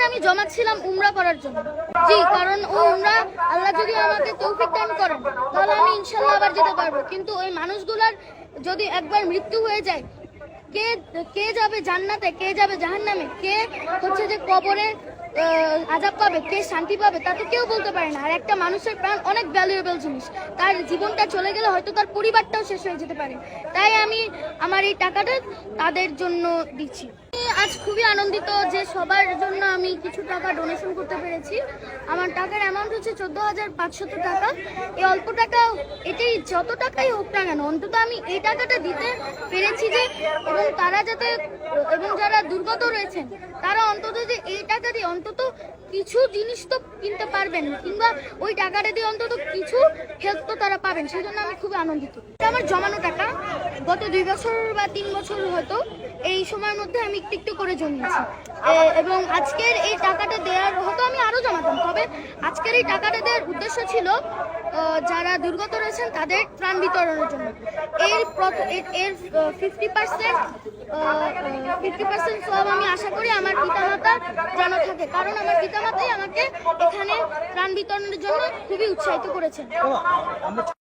আমি জমাচ্ছিলাম উমরা করার জন্য। জি, কারণ ওই উমরা আল্লাহ যদি আমাকে তৌফিক দান করেন তাহলে আমি ইনশাল্লাহ আবার যেতে পারবো। কিন্তু ওই মানুষগুলার যদি একবার মৃত্যু হয়ে যায়, কে কে যাবে জান্নাতে, কে যাবে জাহান্নামে, কে হচ্ছে যে কবরে আযাব পাবে, কে শান্তি পাবে, তা তো কেউ বলতে পারে না। আর একটা মানুষের প্রাণ অনেক ভ্যালুয়েবল জিনিস, তার জীবনটা চলে গেলে হয়তো তার পরিবারটাও শেষ হয়ে যেতে পারে। তাই আমি আমার এই টাকাটা তাদের জন্য দিচ্ছি। আজ খুবই আনন্দিত যে সবার জন্য আমি কিছু টাকা ডোনেশন করতে পেরেছি। আমার টাকার অ্যামাউন্ট হচ্ছে 14,500 টাকা। এই অল্প টাকা, এটাই যত টাকাই হোক না কেন, অন্তত আমি এই টাকাটা দিতে পেরেছি যে, এবং তারা যাতে, এবং যারা দুর্গত রয়েছেন তারা অন্তত যে এই টাকা দিয়ে অন্তত কিছু জিনিস তো কিনতে পারবেন, কিংবা ওই টাকাটা দিয়ে অন্তত কিছু হেল্প তো তারা পাবেন। সেই জন্য আমি খুবই আনন্দিত। আমার জমানো টাকা গত 2 বছর বা 3 বছর হয়তো, এই সময়ের মধ্যে আমি একটু একটু করে জমিয়েছি, এবং আজকের এই টাকাটা দেওয়ার হয়তো আমি আরো জমাতাম, তবে আজকের এই টাকাটা দেওয়ার উদ্দেশ্য ছিল যারা দুর্গত রয়েছেন তাদের ত্রাণ বিতরণের জন্য। এর 50% সব আমি আশা করি আমার পিতামাতা যেন থাকে, কারণ আমার পিতামাতাই আমাকে এখানে ত্রাণ বিতরণের জন্য খুবই উৎসাহিত করেছেন।